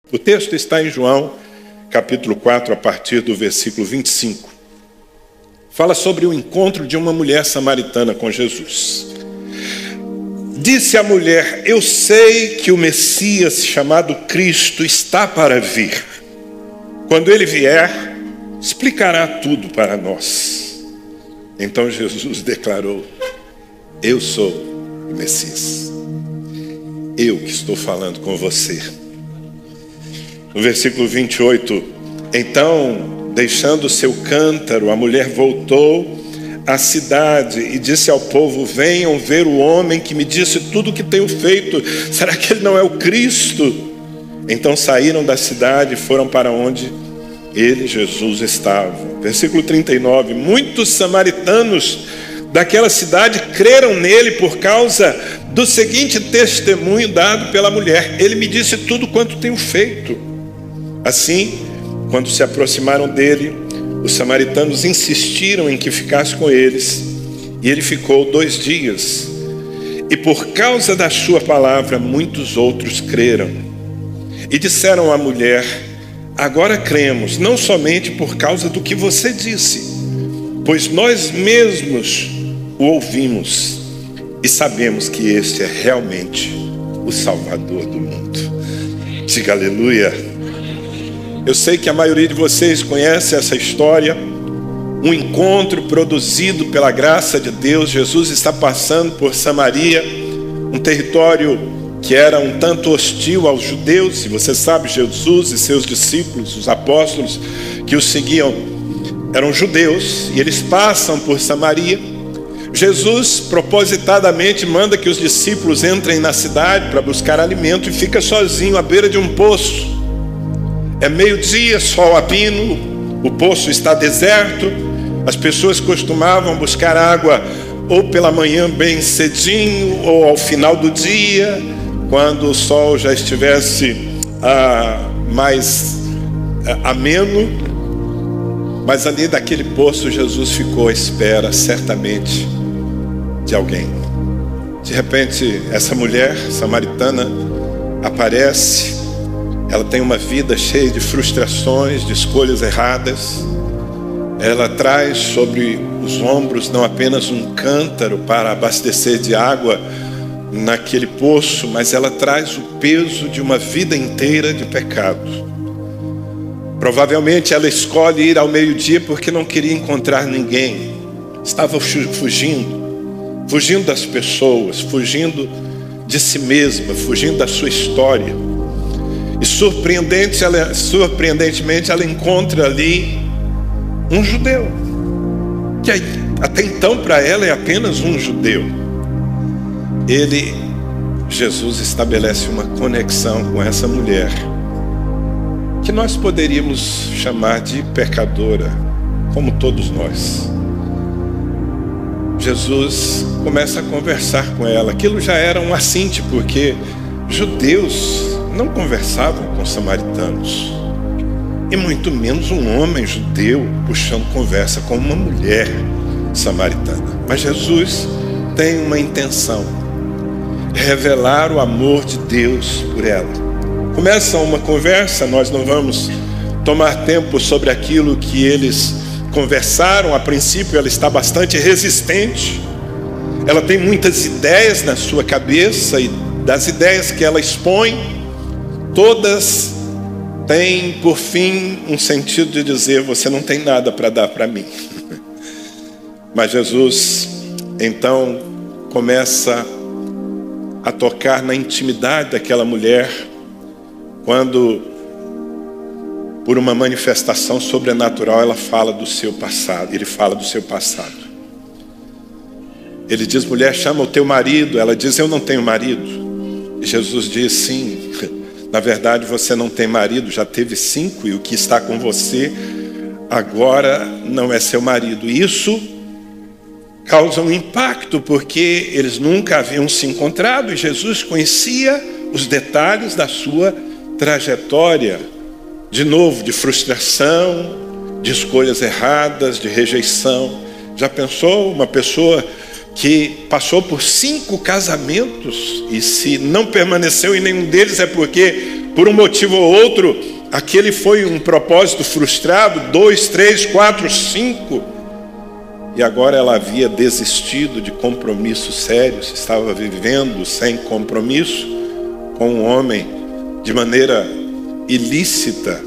O texto está em João, capítulo 4, a partir do versículo 25. Fala sobre o encontro de uma mulher samaritana com Jesus. Disse a mulher: eu sei que o Messias, chamado Cristo, está para vir. Quando ele vier, explicará tudo para nós. Então Jesus declarou: eu sou o Messias. Eu que estou falando com você. No versículo 28, então, deixando seu cântaro, a mulher voltou à cidade e disse ao povo: venham ver o homem que me disse tudo o que tenho feito. Será que ele não é o Cristo? Então saíram da cidade e foram para onde ele, Jesus, estava. Versículo 39, muitos samaritanos daquela cidade creram nele por causa do seguinte testemunho dado pela mulher: ele me disse tudo quanto tenho feito. Assim, quando se aproximaram dele, os samaritanos insistiram em que ficasse com eles, e ele ficou 2 dias. E por causa da sua palavra, muitos outros creram. E disseram à mulher: agora cremos, não somente por causa do que você disse, pois nós mesmos o ouvimos e sabemos que este é realmente o Salvador do mundo. Diga aleluia. Eu sei que a maioria de vocês conhece essa história, um encontro produzido pela graça de Deus. Jesus está passando por Samaria, um território que era um tanto hostil aos judeus, e você sabe, Jesus e seus discípulos, os apóstolos que o seguiam, eram judeus, e eles passam por Samaria. Jesus propositadamente manda que os discípulos entrem na cidade para buscar alimento e fica sozinho à beira de um poço. É meio-dia, sol a pino, o poço está deserto. As pessoas costumavam buscar água ou pela manhã bem cedinho, ou ao final do dia, quando o sol já estivesse mais ameno. Mas ali daquele poço Jesus ficou à espera, certamente, de alguém. De repente, essa mulher samaritana aparece. Ela tem uma vida cheia de frustrações, de escolhas erradas. Ela traz sobre os ombros não apenas um cântaro para abastecer de água naquele poço, mas ela traz o peso de uma vida inteira de pecado. Provavelmente ela escolhe ir ao meio-dia porque não queria encontrar ninguém. Estava fugindo das pessoas, fugindo de si mesma, fugindo da sua história. E surpreendentemente ela encontra ali um judeu, que até então para ela é apenas um judeu. Jesus estabelece uma conexão com essa mulher, que nós poderíamos chamar de pecadora, como todos nós. Jesus começa a conversar com ela. Aquilo já era um assinte, porque judeus não conversavam com samaritanos, e muito menos um homem judeu puxando conversa com uma mulher samaritana. Mas Jesus tem uma intenção: revelar o amor de Deus por ela. Começa uma conversa, nós não vamos tomar tempo sobre aquilo que eles conversaram. A princípio ela está bastante resistente, ela tem muitas ideias na sua cabeça, e das ideias que ela expõe, todas têm por fim um sentido de dizer: você não tem nada para dar para mim. Mas Jesus então começa a tocar na intimidade daquela mulher, quando, por uma manifestação sobrenatural, ela fala do seu passado. Ele fala do seu passado. Ele diz: mulher, chama o teu marido. Ela diz: eu não tenho marido. E Jesus diz: sim, na verdade você não tem marido, já teve 5, e o que está com você agora não é seu marido. Isso causa um impacto, porque eles nunca haviam se encontrado, e Jesus conhecia os detalhes da sua trajetória, de novo, de frustração, de escolhas erradas, de rejeição. Já pensou uma pessoa que passou por 5 casamentos, e se não permaneceu em nenhum deles é porque Por um motivo ou outro, aquele foi um propósito frustrado, 2, 3, 4, 5. E agora ela havia desistido de compromissos sérios, estava vivendo sem compromisso com um homem de maneira ilícita,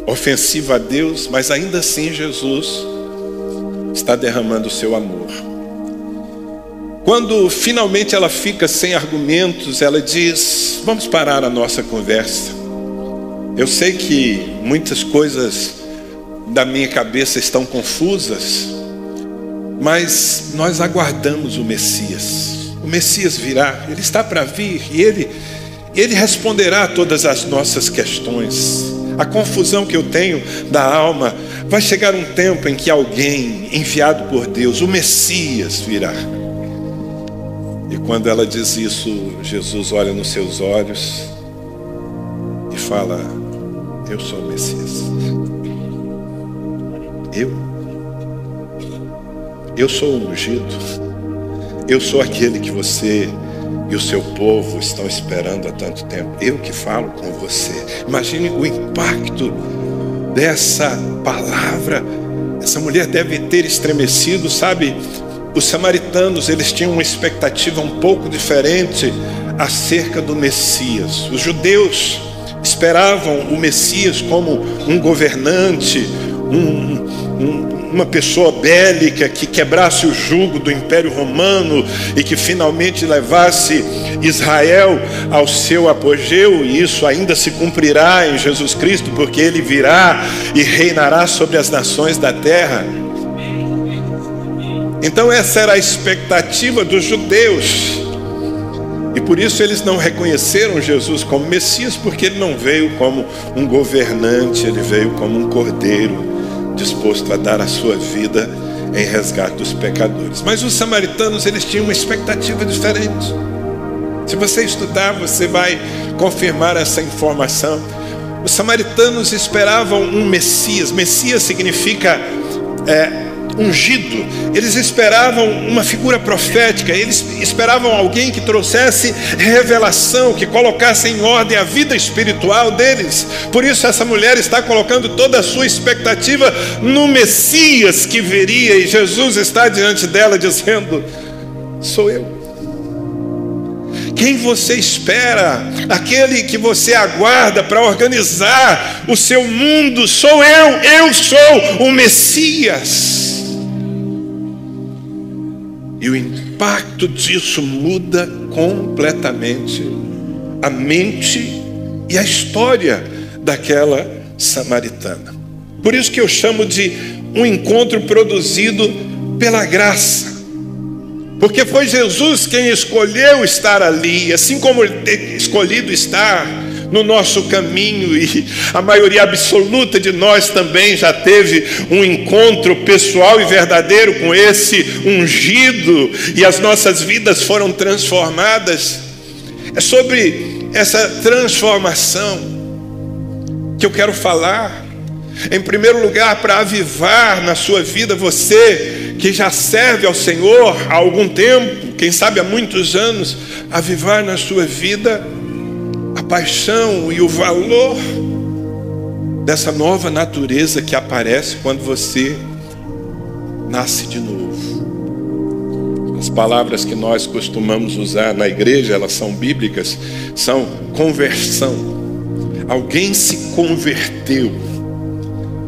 ofensiva a Deus, mas ainda assim Jesus está derramando o seu amor. Quando finalmente ela fica sem argumentos, ela diz: vamos parar a nossa conversa. Eu sei que muitas coisas da minha cabeça estão confusas, mas nós aguardamos o Messias. O Messias virá, ele está para vir e ele responderá a todas as nossas questões. A confusão que eu tenho da alma, vai chegar um tempo em que alguém enviado por Deus, o Messias, virá. E quando ela diz isso, Jesus olha nos seus olhos e fala: eu sou o Messias. Eu sou o ungido. Eu sou aquele que você e o seu povo estão esperando há tanto tempo. Eu que falo com você. Imagine o impacto dessa palavra. Essa mulher deve ter estremecido, sabe? Os samaritanos, eles tinham uma expectativa um pouco diferente acerca do Messias. Os judeus esperavam o Messias como um governante, uma pessoa bélica que quebrasse o jugo do Império Romano e que finalmente levasse Israel ao seu apogeu, e isso ainda se cumprirá em Jesus Cristo, porque ele virá e reinará sobre as nações da terra. Então essa era a expectativa dos judeus, e por isso eles não reconheceram Jesus como Messias, porque ele não veio como um governante, ele veio como um cordeiro disposto a dar a sua vida em resgate dos pecadores. Mas os samaritanos, eles tinham uma expectativa diferente. Se você estudar, você vai confirmar essa informação. Os samaritanos esperavam um Messias. Messias significa ungido. Eles esperavam uma figura profética. Eles esperavam alguém que trouxesse revelação, que colocasse em ordem a vida espiritual deles. Por isso essa mulher está colocando toda a sua expectativa no Messias que viria, e Jesus está diante dela dizendo: sou eu. Quem você espera, aquele que você aguarda para organizar o seu mundo, sou eu sou o Messias. E o impacto disso muda completamente a mente e a história daquela samaritana. Por isso que eu chamo de um encontro produzido pela graça. Porque foi Jesus quem escolheu estar ali, assim como ele escolhido estar no nosso caminho, e a maioria absoluta de nós também já teve um encontro pessoal e verdadeiro com esse ungido, e as nossas vidas foram transformadas. É sobre essa transformação que eu quero falar. Em primeiro lugar, para avivar na sua vida, você que já serve ao Senhor há algum tempo, quem sabe há muitos anos, avivar na sua vida a paixão e o valor dessa nova natureza que aparece quando você nasce de novo. As palavras que nós costumamos usar na igreja, elas são bíblicas, são conversão. Alguém se converteu.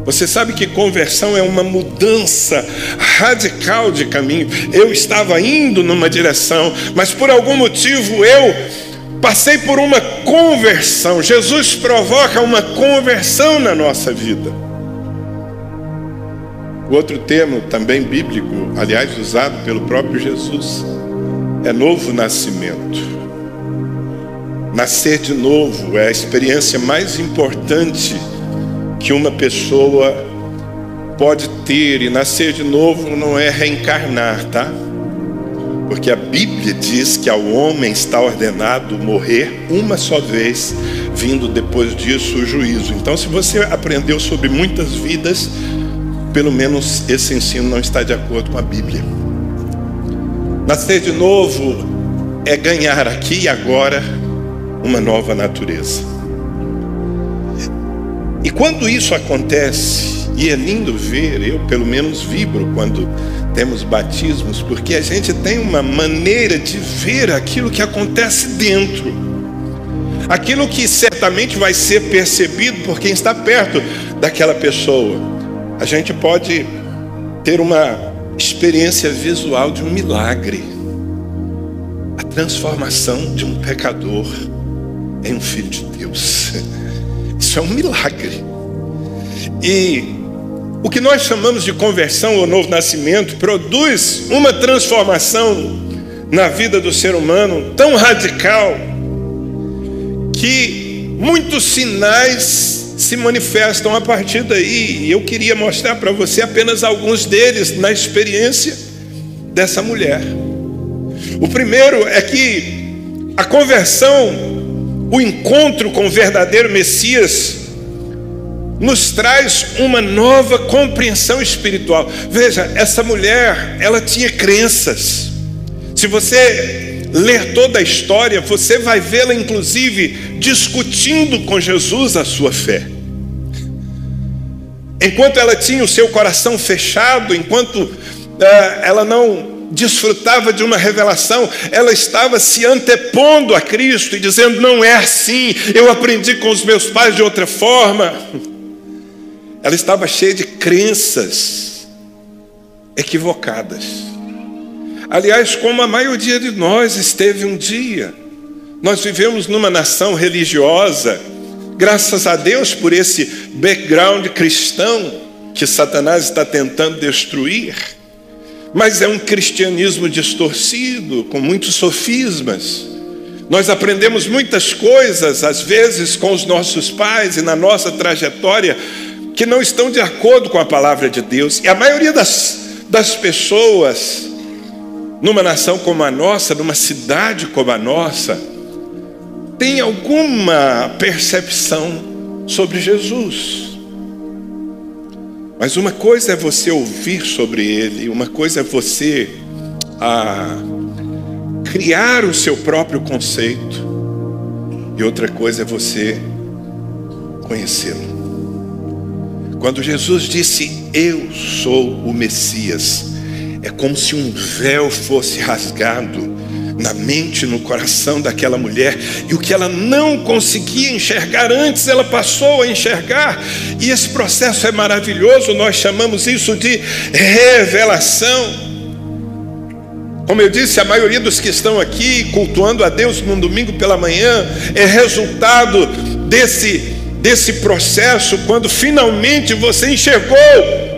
Você sabe que conversão é uma mudança radical de caminho. Eu estava indo numa direção, mas por algum motivo eu passei por uma conversão. Jesus provoca uma conversão na nossa vida. O outro termo também bíblico, aliás usado pelo próprio Jesus, é novo nascimento. Nascer de novo é a experiência mais importante que uma pessoa pode ter. E nascer de novo não é reencarnar, tá? Porque a Bíblia diz que ao homem está ordenado morrer uma só vez, vindo depois disso o juízo. Então, se você aprendeu sobre muitas vidas, pelo menos esse ensino não está de acordo com a Bíblia. Nascer de novo é ganhar aqui e agora uma nova natureza. quando isso acontece, e é lindo ver, eu pelo menos vibro quando temos batismos, porque a gente tem uma maneira de ver aquilo que acontece dentro, aquilo que certamente vai ser percebido por quem está perto daquela pessoa. A gente pode ter uma experiência visual de um milagre, a transformação de um pecador em um filho de Deus. Isso é um milagre. E o que nós chamamos de conversão ou novo nascimento produz uma transformação na vida do ser humano tão radical que muitos sinais se manifestam a partir daí. E eu queria mostrar para você apenas alguns deles na experiência dessa mulher. O primeiro é que a conversão, o encontro com o verdadeiro Messias, nos traz uma nova compreensão espiritual. Veja, essa mulher, ela tinha crenças. Se você ler toda a história, você vai vê-la inclusive discutindo com Jesus a sua fé. Enquanto ela tinha o seu coração fechado, enquanto ela não desfrutava de uma revelação, ela estava se antepondo a Cristo e dizendo: não é assim, eu aprendi com os meus pais de outra forma. Ela estava cheia de crenças equivocadas. Aliás, como a maioria de nós esteve um dia. Nós vivemos numa nação religiosa, graças a Deus por esse background cristão que Satanás está tentando destruir. Mas é um cristianismo distorcido, com muitos sofismas. Nós aprendemos muitas coisas, às vezes, com os nossos pais e na nossa trajetória, que não estão de acordo com a palavra de Deus. E a maioria das pessoas, numa nação como a nossa, numa cidade como a nossa, tem alguma percepção sobre Jesus. Mas uma coisa é você ouvir sobre ele, uma coisa é você criar o seu próprio conceito, e outra coisa é você conhecê-lo. Quando Jesus disse: eu sou o Messias, é como se um véu fosse rasgado na mente, no coração daquela mulher, e o que ela não conseguia enxergar antes, ela passou a enxergar. E esse processo é maravilhoso, nós chamamos isso de revelação. Como eu disse, a maioria dos que estão aqui cultuando a Deus num domingo pela manhã é resultado desse processo, quando finalmente você enxergou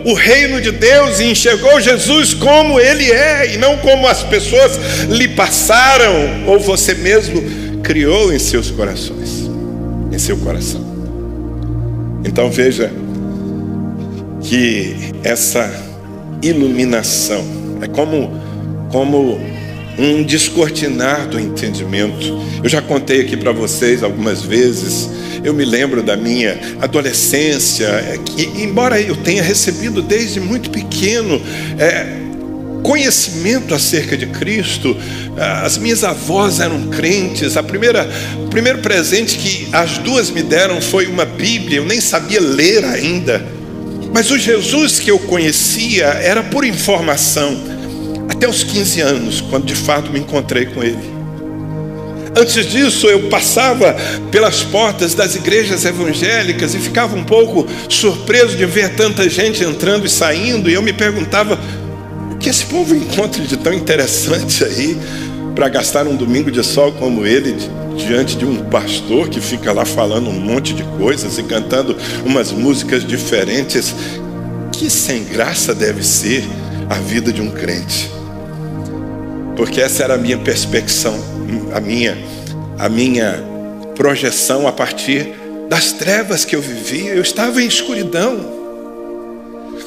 o reino de Deus e enxergou Jesus como Ele é, e não como as pessoas lhe passaram, ou você mesmo criou em seus corações, em seu coração. Então veja que essa iluminação é como um descortinar do entendimento. Eu já contei aqui para vocês algumas vezes. Eu me lembro da minha adolescência, que embora eu tenha recebido desde muito pequeno conhecimento acerca de Cristo, as minhas avós eram crentes. O primeiro presente que as duas me deram foi uma Bíblia. Eu nem sabia ler ainda, mas o Jesus que eu conhecia era por informação, até os 15 anos, quando de fato me encontrei com Ele. Antes disso, eu passava pelas portas das igrejas evangélicas e ficava um pouco surpreso de ver tanta gente entrando e saindo, e eu me perguntava: o que esse povo encontra de tão interessante aí, para gastar um domingo de sol como ele, diante de um pastor que fica lá falando um monte de coisas e cantando umas músicas diferentes? Que sem graça deve ser a vida de um crente. Porque essa era a minha perspecção, a minha projeção a partir das trevas que eu vivia. Eu estava em escuridão.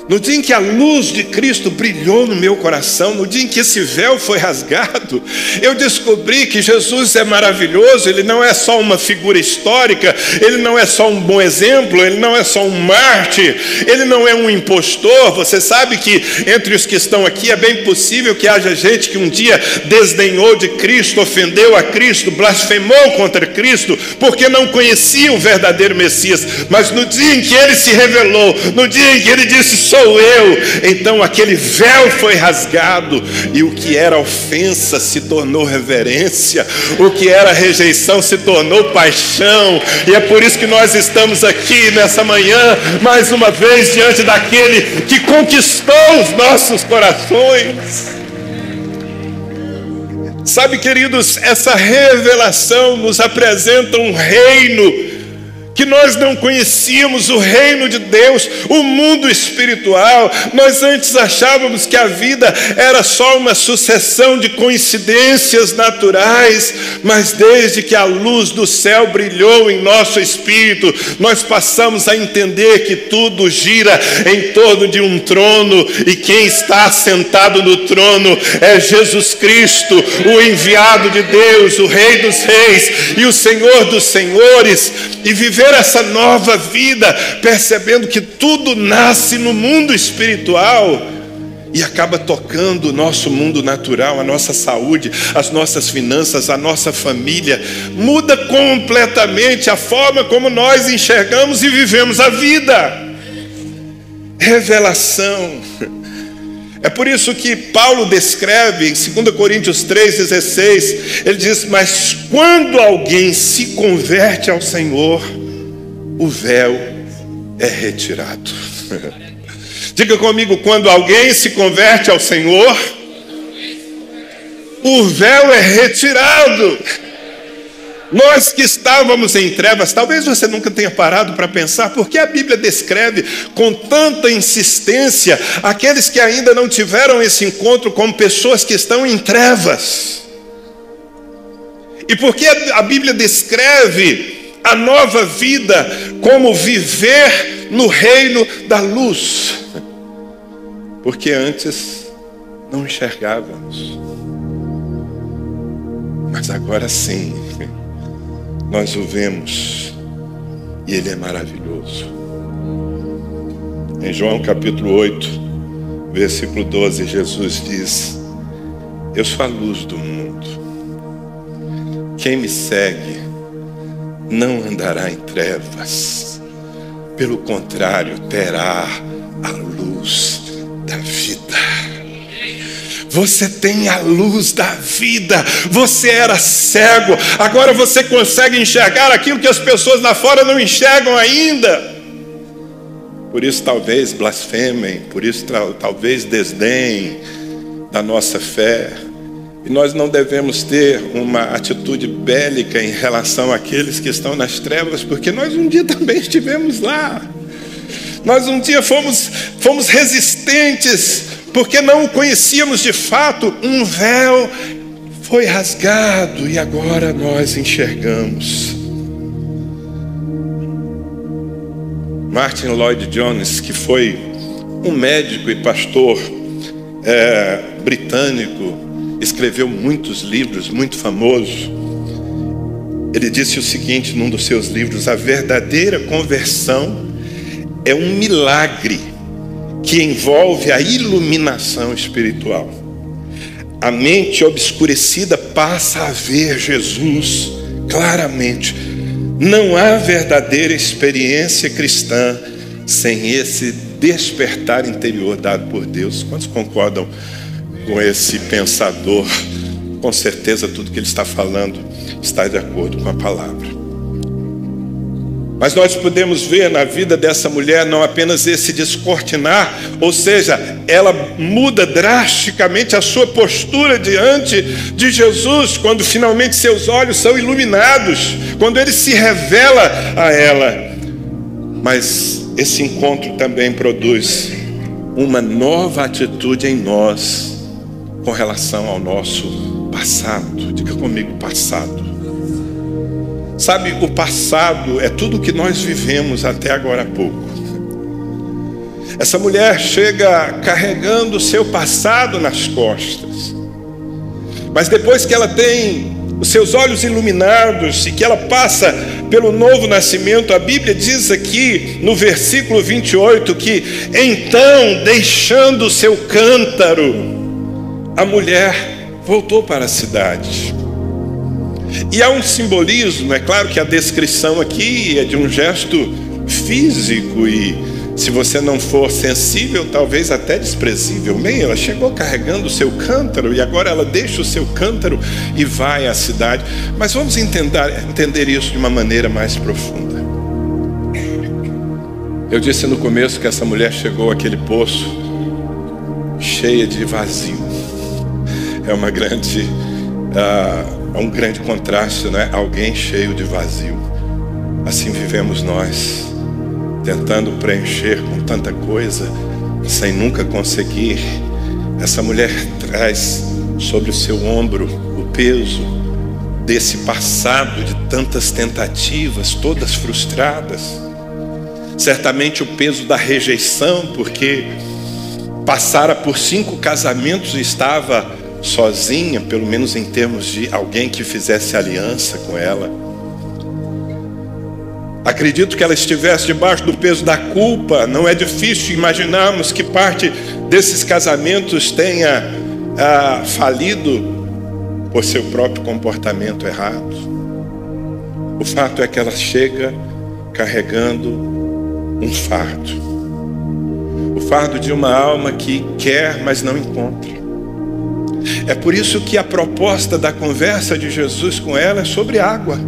No dia em que a luz de Cristo brilhou no meu coração, no dia em que esse véu foi rasgado, eu descobri que Jesus é maravilhoso. Ele não é só uma figura histórica, ele não é só um bom exemplo, ele não é só um mártir, ele não é um impostor. Você sabe que entre os que estão aqui é bem possível que haja gente que um dia desdenhou de Cristo, ofendeu a Cristo, blasfemou contra Cristo, porque não conhecia o verdadeiro Messias. Mas no dia em que ele se revelou, no dia em que ele disse: sou eu, então aquele véu foi rasgado, e o que era ofensa se tornou reverência, o que era rejeição se tornou paixão. E é por isso que nós estamos aqui nessa manhã, mais uma vez, diante daquele que conquistou os nossos corações. Sabe, queridos, essa revelação nos apresenta um reino que nós não conhecíamos, o reino de Deus, o mundo espiritual. Nós antes achávamos que a vida era só uma sucessão de coincidências naturais, mas desde que a luz do céu brilhou em nosso espírito, nós passamos a entender que tudo gira em torno de um trono, e quem está sentado no trono é Jesus Cristo, o enviado de Deus, o Rei dos Reis e o Senhor dos Senhores. E viver essa nova vida, percebendo que tudo nasce no mundo espiritual e acaba tocando o nosso mundo natural, a nossa saúde, as nossas finanças, a nossa família, muda completamente a forma como nós enxergamos e vivemos a vida. Revelação. É por isso que Paulo descreve em 2 Coríntios 3,16, ele diz: mas quando alguém se converte ao Senhor, o véu é retirado. Diga comigo: quando alguém se converte ao Senhor, o véu é retirado. Nós que estávamos em trevas, talvez você nunca tenha parado para pensar por que a Bíblia descreve com tanta insistência aqueles que ainda não tiveram esse encontro como pessoas que estão em trevas. E por que a Bíblia descreve a nova vida como viver no reino da luz? Porque antes não enxergávamos, mas agora sim nós o vemos, e Ele é maravilhoso. Em João capítulo 8, versículo 12, Jesus diz: eu sou a luz do mundo. Quem me segue não andará em trevas, pelo contrário, terá a luz da vida. Você tem a luz da vida. Você era cego, agora você consegue enxergar aquilo que as pessoas lá fora não enxergam ainda. Por isso talvez blasfemem, por isso talvez desdenhem da nossa fé. E nós não devemos ter uma atitude bélica em relação àqueles que estão nas trevas, porque nós um dia também estivemos lá. Nós um dia fomos resistentes, porque não o conhecíamos de fato. Um véu foi rasgado e agora nós enxergamos. Martin Lloyd-Jones, que foi um médico e pastor britânico, escreveu muitos livros, muito famoso. Ele disse o seguinte num dos seus livros: a verdadeira conversão é um milagre que envolve a iluminação espiritual. A mente obscurecida passa a ver Jesus claramente. Não há verdadeira experiência cristã sem esse despertar interior dado por Deus. Quantos concordam com esse pensador? Com certeza tudo que ele está falando está de acordo com a palavra. Mas nós podemos ver na vida dessa mulher não apenas esse descortinar, ou seja, ela muda drasticamente a sua postura diante de Jesus, quando finalmente seus olhos são iluminados, quando Ele se revela a ela. Mas esse encontro também produz uma nova atitude em nós com relação ao nosso passado. Diga comigo: passado. Sabe, o passado é tudo o que nós vivemos até agora há pouco. Essa mulher chega carregando o seu passado nas costas. Mas depois que ela tem os seus olhos iluminados e que ela passa pelo novo nascimento, a Bíblia diz aqui no versículo 28 que então, deixando o seu cântaro, a mulher voltou para a cidade. E há um simbolismo, é claro que a descrição aqui é de um gesto físico e, se você não for sensível, talvez até desprezível. Bem, ela chegou carregando o seu cântaro e agora ela deixa o seu cântaro e vai à cidade. Mas vamos entender isso de uma maneira mais profunda. Eu disse no começo que essa mulher chegou àquele poço cheia de vazio. É um grande contraste, né? Alguém cheio de vazio. Assim vivemos nós, tentando preencher com tanta coisa, sem nunca conseguir. Essa mulher traz sobre o seu ombro o peso desse passado de tantas tentativas, todas frustradas. Certamente o peso da rejeição, porque passara por 5 casamentos e estava sozinha, pelo menos em termos de alguém que fizesse aliança com ela. Acredito que ela estivesse debaixo do peso da culpa. Não é difícil imaginarmos que parte desses casamentos tenha falido por seu próprio comportamento errado. O fato é que ela chega carregando um fardo. O fardo de uma alma que quer, mas não encontra. É por isso que a proposta da conversa de Jesus com ela é sobre água.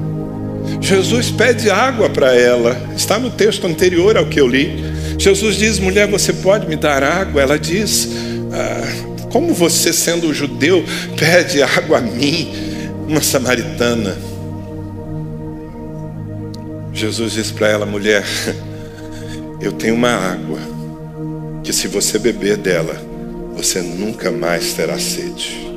Jesus pede água para ela. Está no texto anterior ao que eu li. Jesus diz: mulher, você pode me dar água? Ela diz: como você, sendo judeu, pede água a mim, uma samaritana? Jesus diz para ela: mulher, eu tenho uma água que, se você beber dela, você nunca mais terá sede.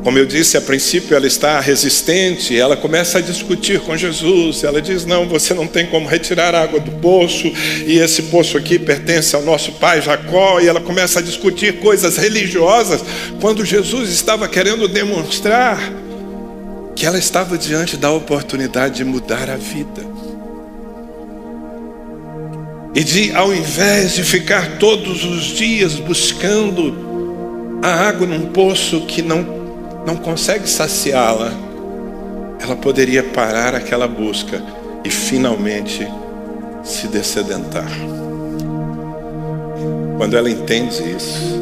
Como eu disse, a princípio ela está resistente, ela começa a discutir com Jesus. Ela diz: não, você não tem como retirar a água do poço, e esse poço aqui pertence ao nosso pai Jacó. E ela começa a discutir coisas religiosas, quando Jesus estava querendo demonstrar que ela estava diante da oportunidade de mudar a vida. E de, ao invés de ficar todos os dias buscando a água num poço que não consegue saciá-la, ela poderia parar aquela busca e finalmente se dessedentar. Quando ela entende isso,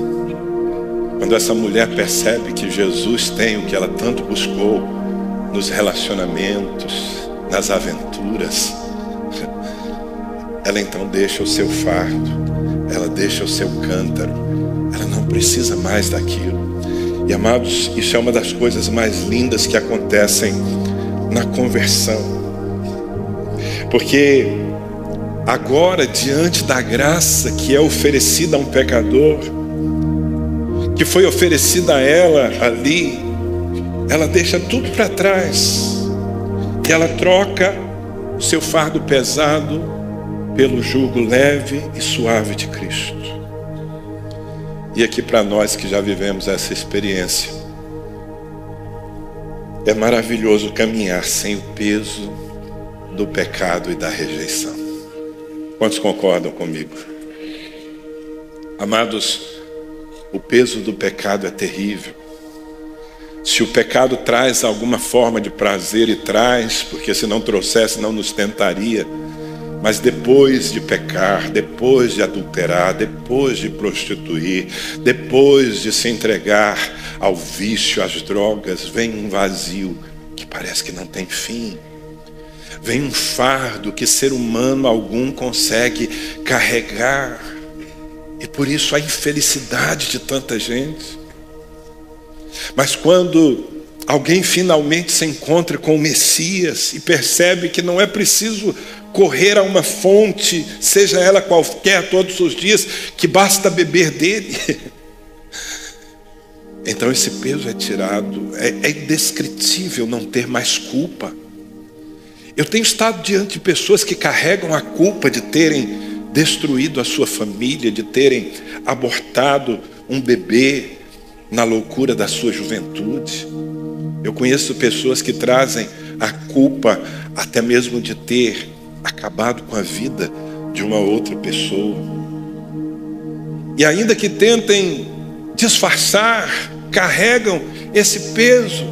quando essa mulher percebe que Jesus tem o que ela tanto buscou nos relacionamentos, nas aventuras, ela então deixa o seu fardo, ela deixa o seu cântaro, ela não precisa mais daquilo. E, amados, isso é uma das coisas mais lindas que acontecem na conversão. Porque agora, diante da graça que é oferecida a um pecador, que foi oferecida a ela ali, ela deixa tudo para trás e ela troca o seu fardo pesado pelo jugo leve e suave de Cristo. E aqui, para nós que já vivemos essa experiência, é maravilhoso caminhar sem o peso do pecado e da rejeição. Quantos concordam comigo? Amados, o peso do pecado é terrível. Se o pecado traz alguma forma de prazer, e traz, porque se não trouxesse não nos tentaria. Mas depois de pecar, depois de adulterar, depois de prostituir, depois de se entregar ao vício, às drogas, vem um vazio que parece que não tem fim. Vem um fardo que ser humano algum consegue carregar. E por isso a infelicidade de tanta gente. Mas quando alguém finalmente se encontra com o Messias e percebe que não é preciso correr a uma fonte, seja ela qualquer, todos os dias, que basta beber dele, então esse peso é tirado. É indescritível não ter mais culpa. Eu tenho estado diante de pessoas que carregam a culpa de terem destruído a sua família, de terem abortado um bebê na loucura da sua juventude. Eu conheço pessoas que trazem a culpa até mesmo de ter acabado com a vida de uma outra pessoa. E ainda que tentem disfarçar, carregam esse peso.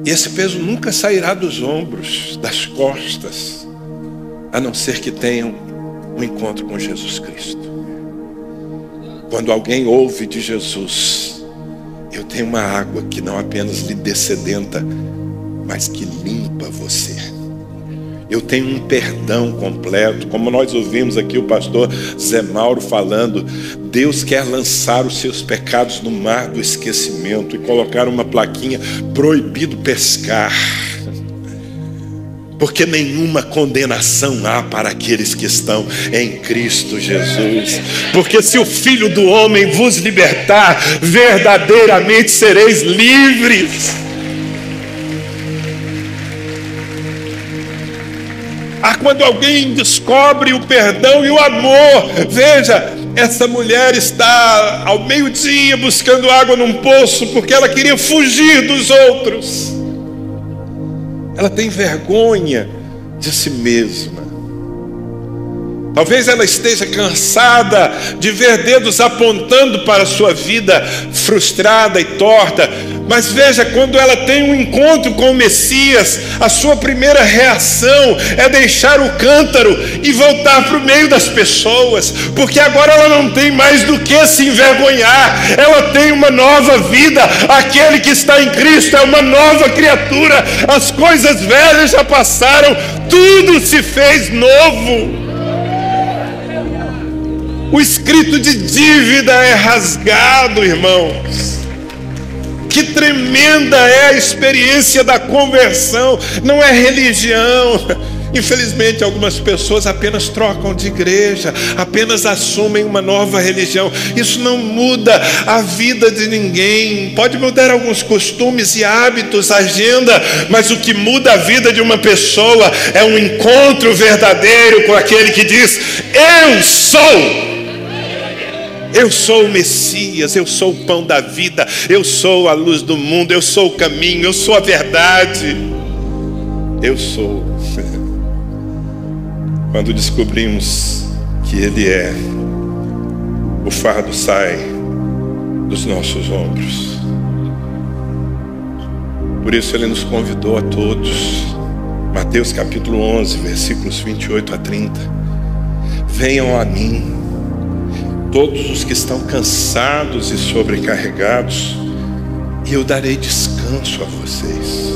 E esse peso nunca sairá dos ombros, das costas, a não ser que tenham um encontro com Jesus Cristo. Quando alguém ouve de Jesus: eu tenho uma água que não apenas lhe dessedenta, mas que limpa você. Eu tenho um perdão completo. Como nós ouvimos aqui o pastor Zé Mauro falando, Deus quer lançar os seus pecados no mar do esquecimento e colocar uma plaquinha: proibido pescar. Porque nenhuma condenação há para aqueles que estão em Cristo Jesus. Porque se o Filho do Homem vos libertar, verdadeiramente sereis livres. Quando alguém descobre o perdão e o amor, veja, essa mulher está ao meio-dia buscando água num poço porque ela queria fugir dos outros. Ela tem vergonha de si mesma. Talvez ela esteja cansada de ver dedos apontando para a sua vida frustrada e torta. Mas veja, quando ela tem um encontro com o Messias, a sua primeira reação é deixar o cântaro e voltar para o meio das pessoas, porque agora ela não tem mais do que se envergonhar, ela tem uma nova vida. Aquele que está em Cristo é uma nova criatura, as coisas velhas já passaram, tudo se fez novo. O escrito de dívida é rasgado, irmãos. Que tremenda é a experiência da conversão. Não é religião. Infelizmente, algumas pessoas apenas trocam de igreja, apenas assumem uma nova religião. Isso não muda a vida de ninguém. Pode mudar alguns costumes e hábitos, agenda, mas o que muda a vida de uma pessoa é um encontro verdadeiro com aquele que diz: eu sou. Eu sou o Messias, eu sou o pão da vida, eu sou a luz do mundo, eu sou o caminho, eu sou a verdade. Eu sou. Quando descobrimos que Ele é, o fardo sai dos nossos ombros. Por isso Ele nos convidou a todos. Mateus capítulo 11, versículos 28 a 30. Venham a mim, todos os que estão cansados e sobrecarregados, e eu darei descanso a vocês.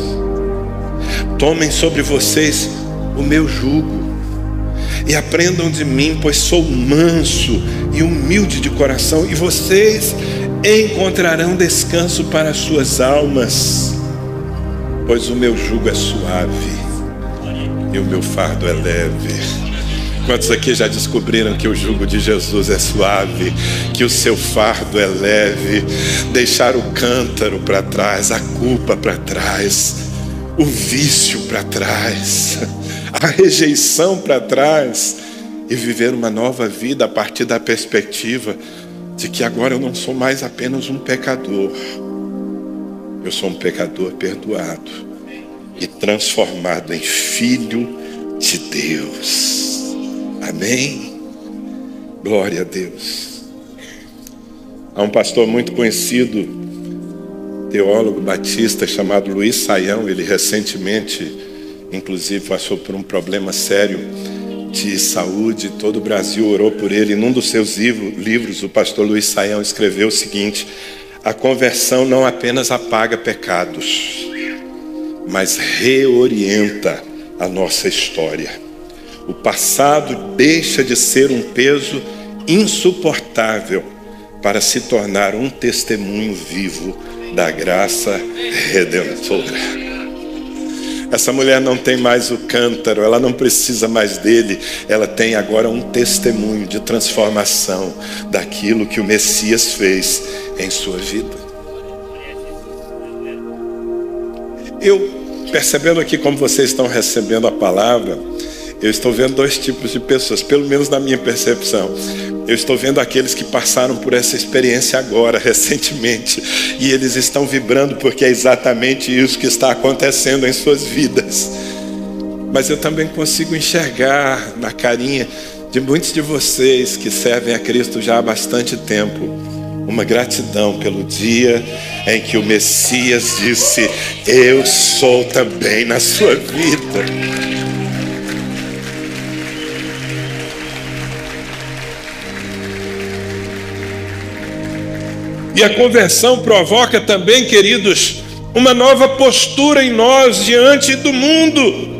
Tomem sobre vocês o meu jugo e aprendam de mim, pois sou manso e humilde de coração, e vocês encontrarão descanso para as suas almas, pois o meu jugo é suave e o meu fardo é leve. Quantos aqui já descobriram que o jugo de Jesus é suave, que o seu fardo é leve? Deixar o cântaro para trás, a culpa para trás, o vício para trás, a rejeição para trás, e viver uma nova vida a partir da perspectiva de que agora eu não sou mais apenas um pecador, eu sou um pecador perdoado e transformado em filho de Deus. Amém? Glória a Deus. Há um pastor muito conhecido, teólogo batista, chamado Luiz Saião. Ele recentemente, inclusive, passou por um problema sério de saúde. Todo o Brasil orou por ele. Num dos seus livros, o pastor Luiz Saião escreveu o seguinte: a conversão não apenas apaga pecados, mas reorienta a nossa história. O passado deixa de ser um peso insuportável para se tornar um testemunho vivo da graça redentora. Essa mulher não tem mais o cântaro, ela não precisa mais dele, ela tem agora um testemunho de transformação daquilo que o Messias fez em sua vida. Eu, percebendo aqui como vocês estão recebendo a palavra, eu estou vendo dois tipos de pessoas, pelo menos na minha percepção. Eu estou vendo aqueles que passaram por essa experiência agora, recentemente, e eles estão vibrando porque é exatamente isso que está acontecendo em suas vidas. Mas eu também consigo enxergar na carinha de muitos de vocês que servem a Cristo já há bastante tempo, uma gratidão pelo dia em que o Messias disse: eu sou também na sua vida. E a conversão provoca também, queridos, uma nova postura em nós diante do mundo.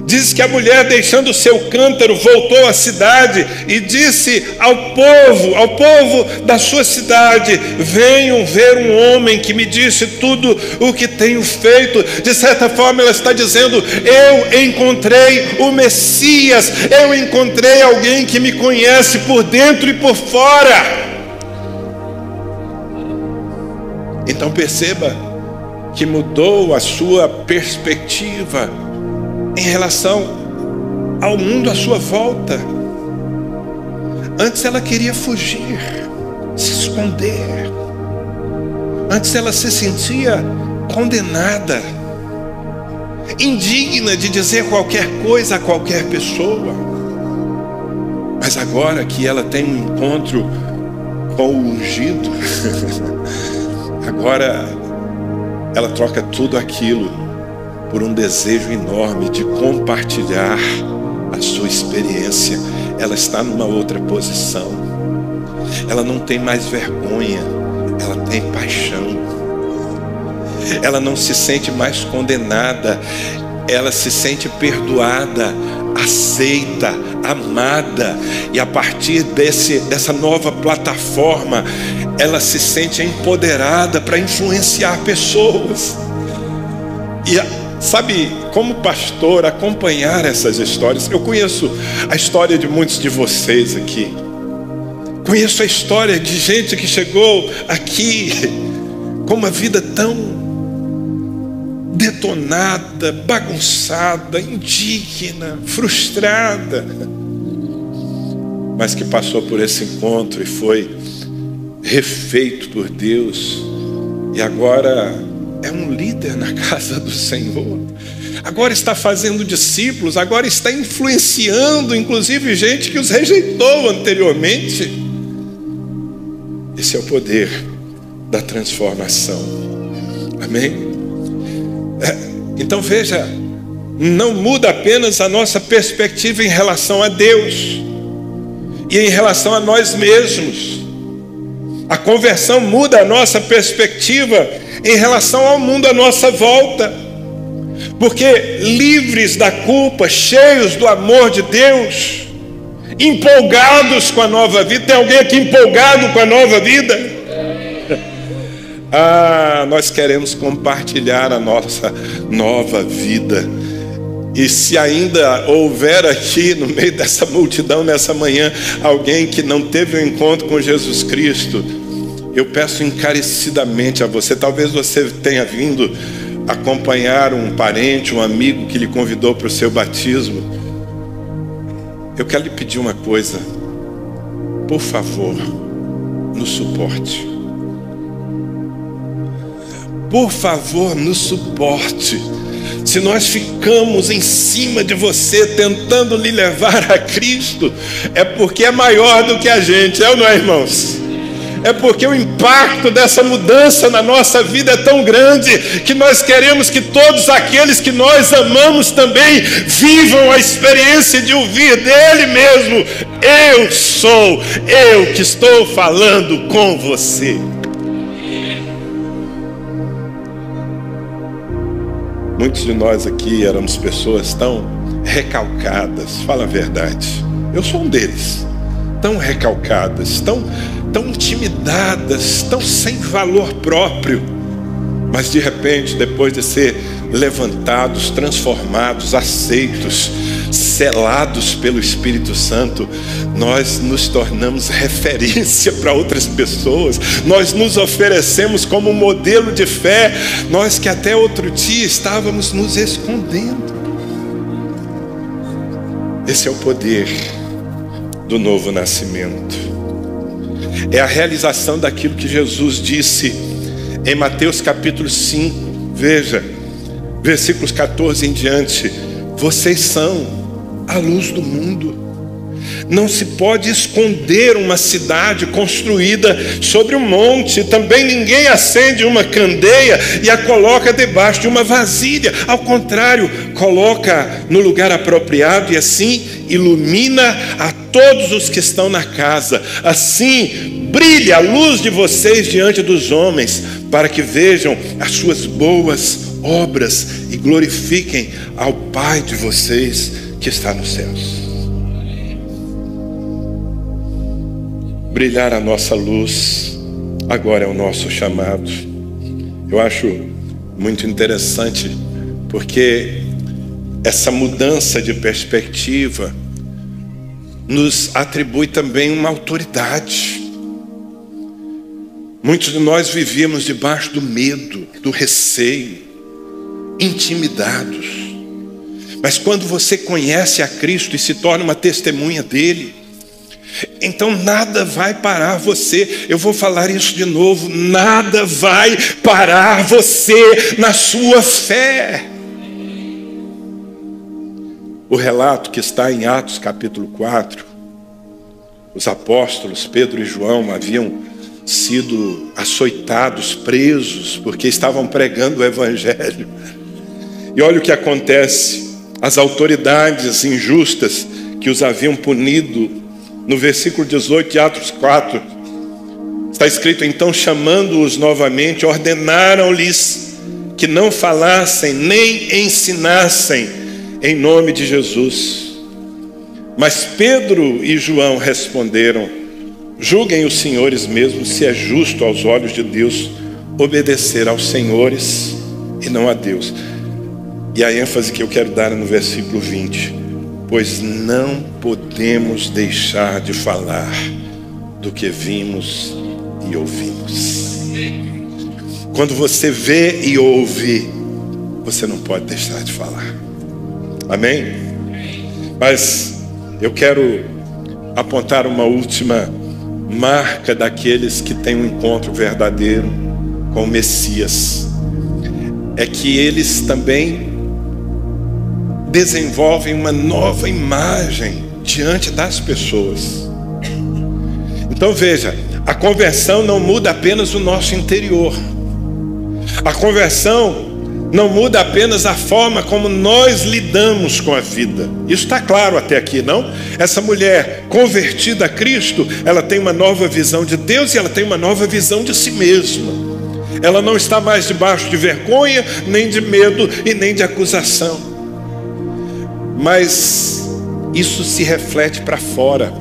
Diz que a mulher, deixando o seu cântaro, voltou à cidade e disse ao povo da sua cidade: venham ver um homem que me disse tudo o que tenho feito. De certa forma ela está dizendo: eu encontrei o Messias, eu encontrei alguém que me conhece por dentro e por fora. Então perceba que mudou a sua perspectiva em relação ao mundo à sua volta. Antes ela queria fugir, se esconder. Antes ela se sentia condenada, indigna de dizer qualquer coisa a qualquer pessoa. Mas agora que ela tem um encontro com o ungido, agora ela troca tudo aquilo por um desejo enorme de compartilhar a sua experiência. Ela está numa outra posição. Ela não tem mais vergonha, ela tem paixão. Ela não se sente mais condenada, ela se sente perdoada, aceita, amada. E a partir dessa nova plataforma, ela se sente empoderada para influenciar pessoas. E sabe, como pastor, acompanhar essas histórias. Eu conheço a história de muitos de vocês aqui. Conheço a história de gente que chegou aqui com uma vida tão detonada, bagunçada, indigna, frustrada, mas que passou por esse encontro e foi refeito por Deus, e agora é um líder na casa do Senhor. Agora está fazendo discípulos, agora está influenciando, inclusive, gente que os rejeitou anteriormente. Esse é o poder da transformação. Amém? Então veja, não muda apenas a nossa perspectiva em relação a Deus e em relação a nós mesmos. A conversão muda a nossa perspectiva em relação ao mundo à nossa volta, porque livres da culpa, cheios do amor de Deus, empolgados com a nova vida. Tem alguém aqui empolgado com a nova vida? Nós queremos compartilhar a nossa nova vida. E se ainda houver aqui no meio dessa multidão nessa manhã alguém que não teve um encontro com Jesus Cristo, eu peço encarecidamente a você, talvez você tenha vindo acompanhar um parente, um amigo que lhe convidou para o seu batismo. Eu quero lhe pedir uma coisa: por favor, nos suporte. Por favor, nos suporte. Se nós ficamos em cima de você tentando lhe levar a Cristo, é porque é maior do que a gente, é ou não é, irmãos? É porque o impacto dessa mudança na nossa vida é tão grande que nós queremos que todos aqueles que nós amamos também vivam a experiência de ouvir dele mesmo: eu sou eu que estou falando com você. Muitos de nós aqui éramos pessoas tão recalcadas, fala a verdade. Eu sou um deles. Tão recalcadas, tão intimidadas, tão sem valor próprio. Mas de repente, depois de ser levantados, transformados, aceitos, selados pelo Espírito Santo, nós nos tornamos referência para outras pessoas. Nós nos oferecemos como modelo de fé, nós que até outro dia estávamos nos escondendo. Esse é o poder do novo nascimento. É a realização daquilo que Jesus disse em Mateus capítulo 5. Veja, versículos 14 em diante. Vocês são a luz do mundo. Não se pode esconder uma cidade construída sobre um monte. Também ninguém acende uma candeia e a coloca debaixo de uma vasilha. Ao contrário, coloca no lugar apropriado e assim ilumina a todos os que estão na casa. Assim brilhe a luz de vocês diante dos homens, para que vejam as suas boas obras e glorifiquem ao Pai de vocês que está nos céus. Brilhar a nossa luz agora é o nosso chamado. Eu acho muito interessante, porque essa mudança de perspectiva nos atribui também uma autoridade. Muitos de nós vivíamos debaixo do medo, do receio, intimidados. Mas quando você conhece a Cristo e se torna uma testemunha dele, então nada vai parar você. Eu vou falar isso de novo: nada vai parar você na sua fé. O relato que está em Atos capítulo 4, os apóstolos Pedro e João haviam sido açoitados, presos, porque estavam pregando o evangelho. E olha o que acontece. As autoridades injustas que os haviam punido, no versículo 18 de Atos 4, está escrito: então, chamando-os novamente, ordenaram-lhes que não falassem nem ensinassem em nome de Jesus. Mas Pedro e João responderam: julguem os senhores mesmo se é justo aos olhos de Deus obedecer aos senhores e não a Deus. E a ênfase que eu quero dar é no versículo 20: pois não podemos deixar de falar do que vimos e ouvimos. Quando você vê e ouve, você não pode deixar de falar. Amém? Mas eu quero apontar uma última marca daqueles que têm um encontro verdadeiro com o Messias. É que eles também desenvolvem uma nova imagem diante das pessoas. Então veja, a conversão não muda apenas o nosso interior. A conversão não muda apenas a forma como nós lidamos com a vida. Isso está claro até aqui, não? Essa mulher convertida a Cristo, ela tem uma nova visão de Deus e ela tem uma nova visão de si mesma. Ela não está mais debaixo de vergonha, nem de medo e nem de acusação. Mas isso se reflete para fora,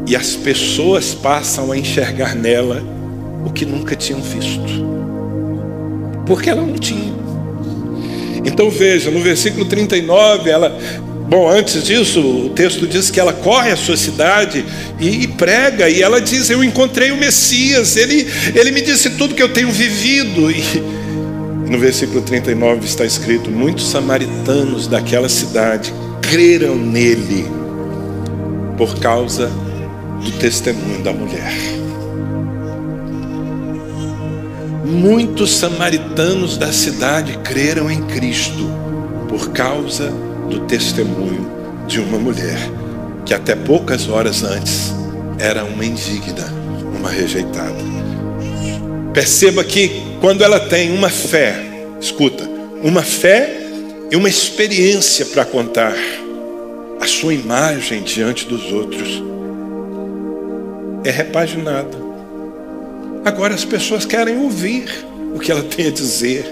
e as pessoas passam a enxergar nela o que nunca tinham visto, porque ela não tinha. Então veja, no versículo 39, antes disso, o texto diz que ela corre à sua cidade e prega, e ela diz: eu encontrei o Messias, ele me disse tudo que eu tenho vivido. E no versículo 39 está escrito: muitos samaritanos daquela cidade creram nele por causa do testemunho da mulher. Muitos samaritanos da cidade creram em Cristo por causa do testemunho de uma mulher que até poucas horas antes era uma indigna, uma rejeitada. Perceba que quando ela tem uma fé, escuta, uma fé e uma experiência para contar, a sua imagem diante dos outros é repaginada. Agora as pessoas querem ouvir o que ela tem a dizer,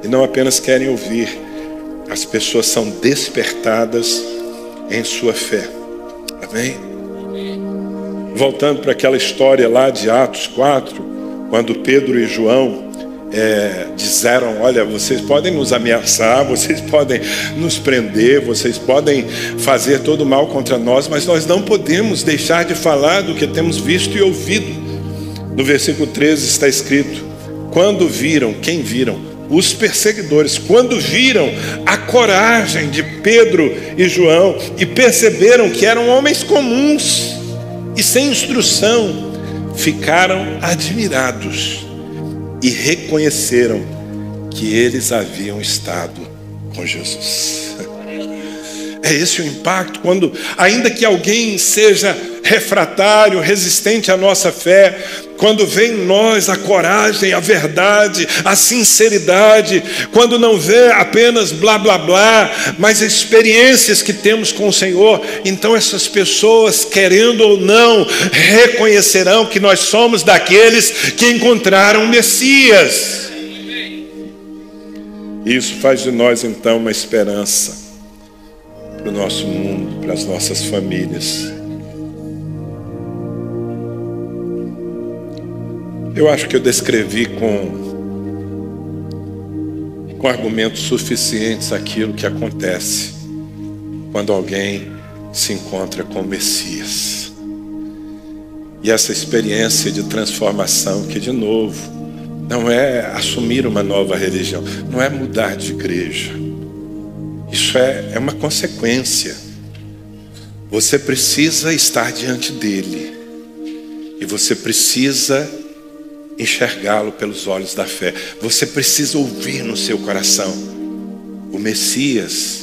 e não apenas querem ouvir, as pessoas são despertadas em sua fé. Amém? Voltando para aquela história lá de Atos 4, quando Pedro e João disseram: olha, vocês podem nos ameaçar, vocês podem nos prender, vocês podem fazer todo o mal contra nós, mas nós não podemos deixar de falar do que temos visto e ouvido. No versículo 13 está escrito: quando viram, quem viram? os perseguidores, quando viram a coragem de Pedro e João e perceberam que eram homens comuns e sem instrução, ficaram admirados e reconheceram que eles haviam estado com Jesus. É esse o impacto, quando, ainda que alguém seja refratário, resistente à nossa fé, quando vê em nós a coragem, a verdade, a sinceridade, quando não vê apenas blá blá blá, mas experiências que temos com o Senhor, então essas pessoas, querendo ou não, reconhecerão que nós somos daqueles que encontraram o Messias. Isso faz de nós então uma esperança para o nosso mundo, para as nossas famílias. Eu acho que eu descrevi com argumentos suficientes aquilo que acontece quando alguém se encontra com o Messias. E essa experiência de transformação, que de novo, não é assumir uma nova religião, não é mudar de igreja. Isso é uma consequência. Você precisa estar diante dele. E você precisa enxergá-lo pelos olhos da fé. Você precisa ouvir no seu coração o Messias,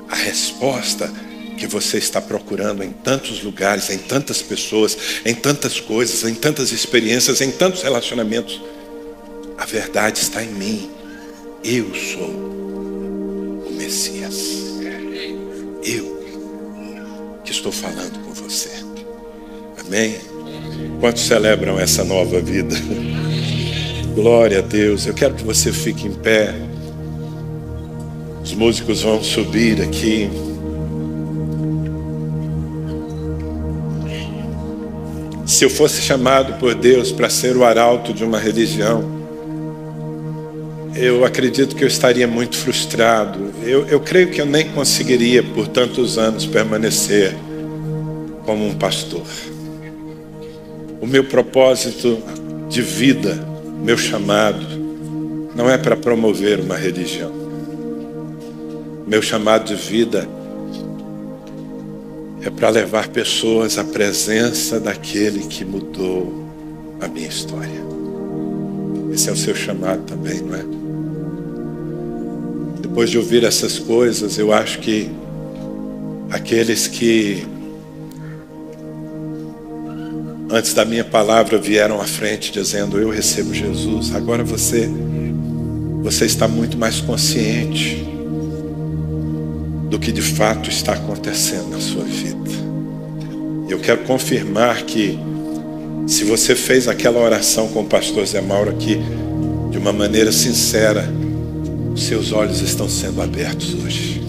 a resposta que você está procurando em tantos lugares, em tantas pessoas, em tantas coisas, em tantas experiências, em tantos relacionamentos. A verdade está em mim. Eu sou o Messias. Eu que estou falando com você. Amém? Quantos celebram essa nova vida? Glória a Deus. Eu quero que você fique em pé. Os músicos vão subir aqui. Se eu fosse chamado por Deus para ser o arauto de uma religião, eu acredito que eu estaria muito frustrado. Eu creio que eu nem conseguiria por tantos anos permanecer como um pastor. O meu propósito de vida, meu chamado, não é para promover uma religião. Meu chamado de vida é para levar pessoas à presença daquele que mudou a minha história. Esse é o seu chamado também, não é? Depois de ouvir essas coisas, eu acho que aqueles que antes da minha palavra vieram à frente dizendo: eu recebo Jesus, agora você está muito mais consciente do que de fato está acontecendo na sua vida. Eu quero confirmar que se você fez aquela oração com o pastor Zé Mauro aqui de uma maneira sincera, os seus olhos estão sendo abertos hoje.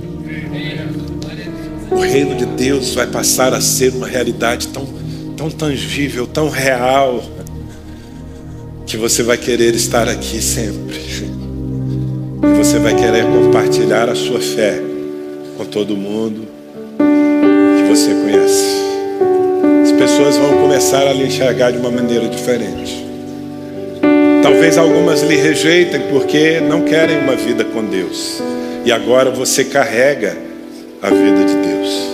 O reino de Deus vai passar a ser uma realidade tão tangível, tão real, que você vai querer estar aqui sempre. E você vai querer compartilhar a sua fé com todo mundo que você conhece. As pessoas vão começar a lhe enxergar de uma maneira diferente. Talvez algumas lhe rejeitem porque não querem uma vida com Deus. E agora você carrega a vida de Deus.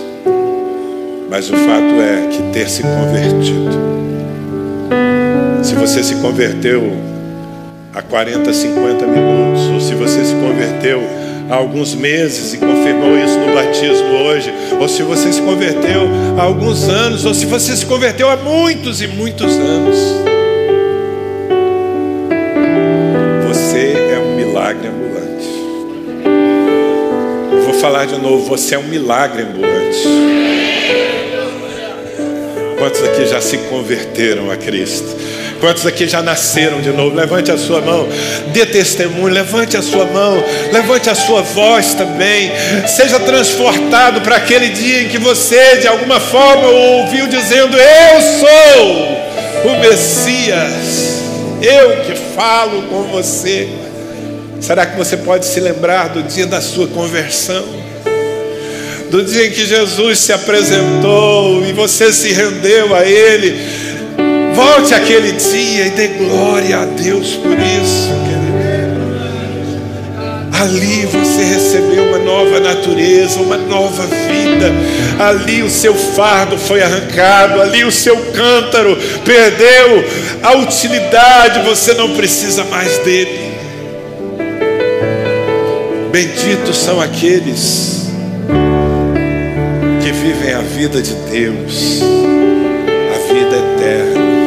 Mas o fato é que ter se convertido, se você se converteu há 40, 50 minutos, ou se você se converteu há alguns meses e confirmou isso no batismo hoje, ou se você se converteu há alguns anos, ou se você se converteu há muitos e muitos anos, você é um milagre ambulante. Eu vou falar de novo, você é um milagre ambulante. Quantos aqui já se converteram a Cristo? Quantos aqui já nasceram de novo? Levante a sua mão, dê testemunho, levante a sua mão, levante a sua voz também. Seja transportado para aquele dia em que você de alguma forma ouviu dizendo: eu sou o Messias, eu que falo com você. Será que você pode se lembrar do dia da sua conversão? Do dia em que Jesus se apresentou e você se rendeu a Ele? Volte àquele dia e dê glória a Deus por isso, querido. Ali você recebeu uma nova natureza, uma nova vida. Ali o seu fardo foi arrancado, ali o seu cântaro perdeu a utilidade, você não precisa mais dele. Benditos são aqueles que vivem a vida de Deus, a vida eterna.